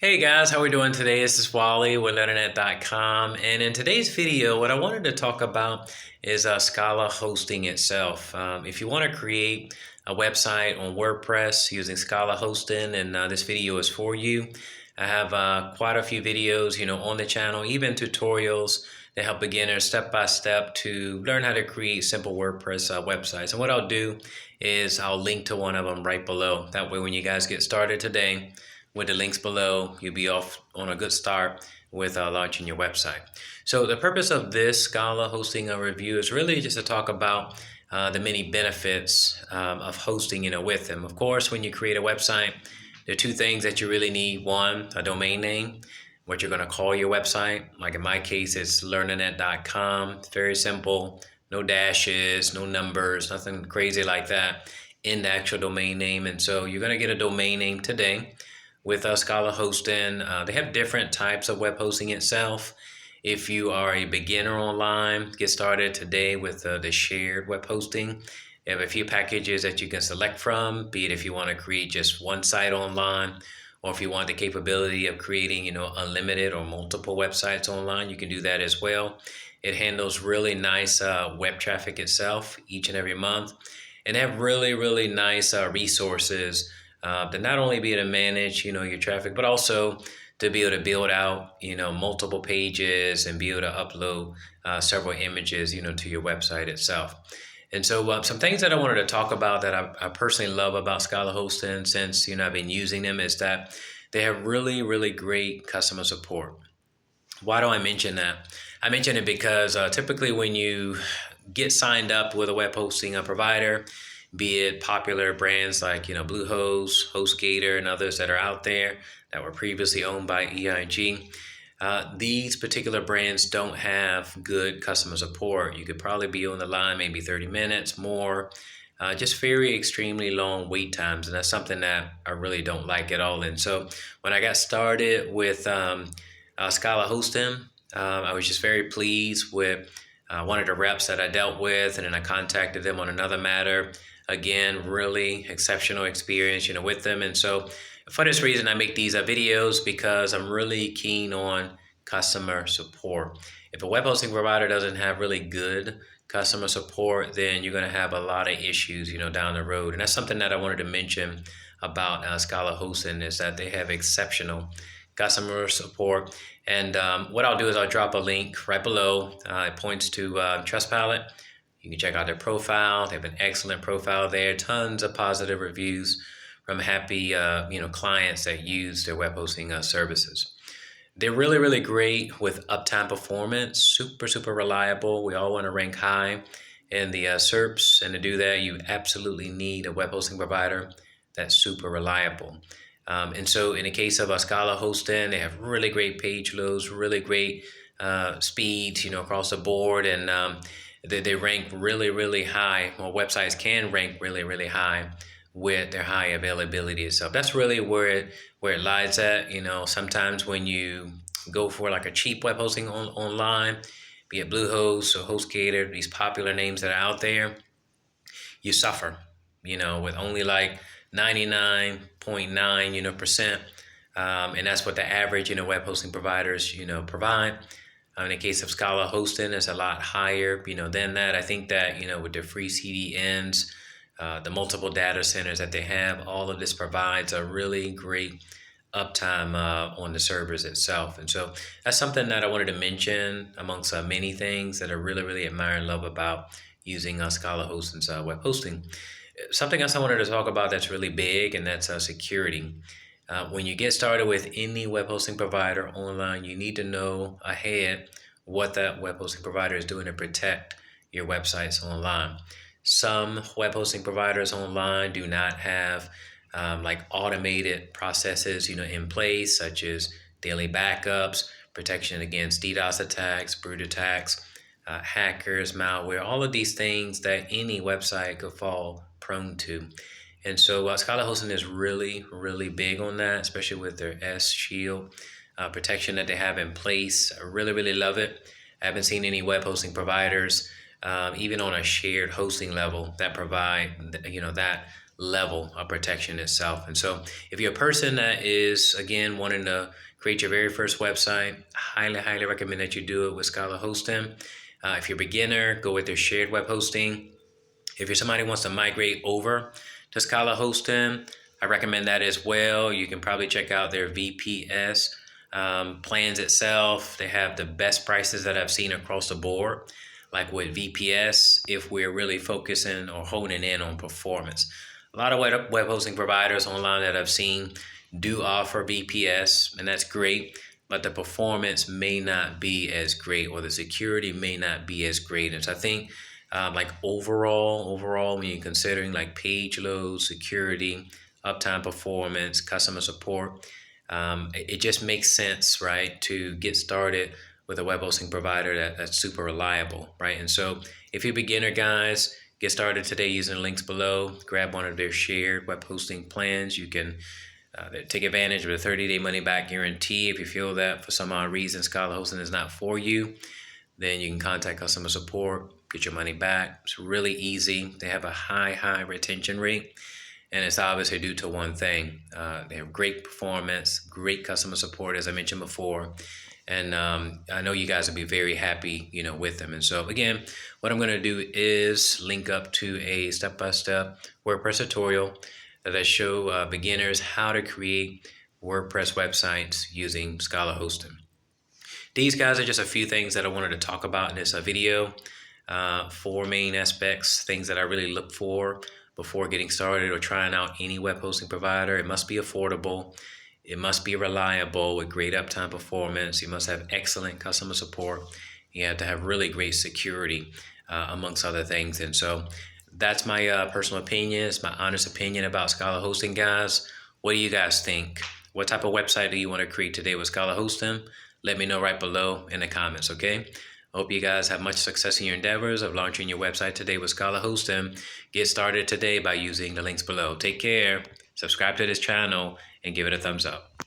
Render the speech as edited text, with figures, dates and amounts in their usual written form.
Hey guys, how we doing today? This is Wally with Letternet.com, and in today's video, what I wanted to talk about is Scala hosting itself. If you want to create a website on WordPress using Scala hosting, and this video is for you. I have quite a few videos, on the channel, even tutorials that help beginners step by step to learn how to create simple WordPress websites. And what I'll do is I'll link to one of them right below. That way, when you guys get started today, with the links below, you'll be off on a good start with launching your website. So the purpose of this Scala hosting review is really just to talk about the many benefits of hosting, with them. Of course, when you create a website, there are two things that you really need. One, a domain name, what you're going to call your website. Like in my case, it's learnernet.com. It's very simple, no dashes, no numbers, nothing crazy like that in the actual domain name. And so you're going to get a domain name today with Scala hosting. They have different types of web hosting itself. If you are a beginner online, get started today with the shared web hosting. They have a few packages that you can select from, be it if you want to create just one site online, or if you want the capability of creating, unlimited or multiple websites online, you can do that as well. It handles really nice web traffic itself each and every month, and they have really, really nice resources to not only be able to manage, your traffic, but also to be able to build out, multiple pages and be able to upload several images, to your website itself. And so some things that I wanted to talk about that I personally love about Scala hosting since, I've been using them is that they have really, really great customer support. Why do I mention that? I mention it because typically when you get signed up with a web hosting provider, be it popular brands like Bluehost, HostGator, and others that are out there that were previously owned by EIG. These particular brands don't have good customer support. You could probably be on the line maybe 30 minutes more, just very extremely long wait times, and that's something that I really don't like at all. And so when I got started with Scala hosting, I was just very pleased with one of the reps that I dealt with, and then I contacted them on another matter. Again, really exceptional experience, with them. And so for this reason, I make these videos because I'm really keen on customer support. If a web hosting provider doesn't have really good customer support, then you're going to have a lot of issues, down the road. And that's something that I wanted to mention about Scala hosting is that they have exceptional customer support. And what I'll do is I'll drop a link right below. It points to Trustpilot. You can check out their profile. They have an excellent profile there. Tons of positive reviews from happy, clients that use their web hosting services. They're really, really great with uptime performance. Super, super reliable. We all want to rank high in the SERPs, and to do that, you absolutely need a web hosting provider that's super reliable. And so, in the case of Scala hosting, they have really great page loads, really great speeds, across the board, and they rank really, really high. Well, websites can rank really, really high with their high availability itself. That's really where it lies at. Sometimes when you go for like a cheap web hosting online, be it Bluehost or HostGator, these popular names that are out there, you suffer, with only like 99.9, percent. And that's what the average, web hosting providers, provide. In the case of Scala hosting, it's a lot higher, than that. I think that, with the free CDNs, the multiple data centers that they have, all of this provides a really great uptime on the servers itself. And so that's something that I wanted to mention amongst many things that I really, really admire and love about using Scala hosting's web hosting. Something else I wanted to talk about that's really big, and that's security. When you get started with any web hosting provider online, you need to know ahead what that web hosting provider is doing to protect your websites online. Some web hosting providers online do not have like automated processes, in place, such as daily backups, protection against DDoS attacks, brute attacks, hackers, malware, all of these things that any website could fall prone to. And so Scala hosting is really, really big on that, especially with their S-Shield protection that they have in place. I really, really love it. I haven't seen any web hosting providers, even on a shared hosting level, that provide, that level of protection itself. And so if you're a person that is, again, wanting to create your very first website, highly recommend that you do it with Scala Hosting. If you're a beginner, go with their shared web hosting. If you're somebody who wants to migrate over to Scala Hosting, I recommend that as well. You can probably check out their VPS plans itself. They have the best prices that I've seen across the board. Like with VPS, if we're really focusing or honing in on performance. A lot of web hosting providers online that I've seen do offer VPS, and that's great, but the performance may not be as great, or the security may not be as great. And so I think like overall, when you're considering like page load, security, uptime performance, customer support, it just makes sense, right, to get started with a web hosting provider that's super reliable, right? And so if you're a beginner, guys, get started today using the links below. Grab one of their shared web hosting plans. You can take advantage of a 30-day money-back guarantee. If you feel that for some odd reason Scala Hosting is not for you, then you can contact customer support, get your money back. It's really easy. They have a high retention rate, and it's obviously due to one thing. They have great performance, great customer support, as I mentioned before. And I know you guys will be very happy, with them. And so again, what I'm going to do is link up to a step-by-step WordPress tutorial that I show beginners how to create WordPress websites using Scala Hosting. These guys are just a few things that I wanted to talk about in this video. 4 main aspects, things that I really look for before getting started or trying out any web hosting provider. It must be affordable. It must be reliable with great uptime performance. You must have excellent customer support. You have to have really great security, amongst other things. And so that's my personal opinion. It's my honest opinion about Scala Hosting, guys. What do you guys think? What type of website do you want to create today with Scala Hosting? Let me know right below in the comments, okay? I hope you guys have much success in your endeavors of launching your website today with Scala Hosting. Get started today by using the links below. Take care, subscribe to this channel, and give it a thumbs up.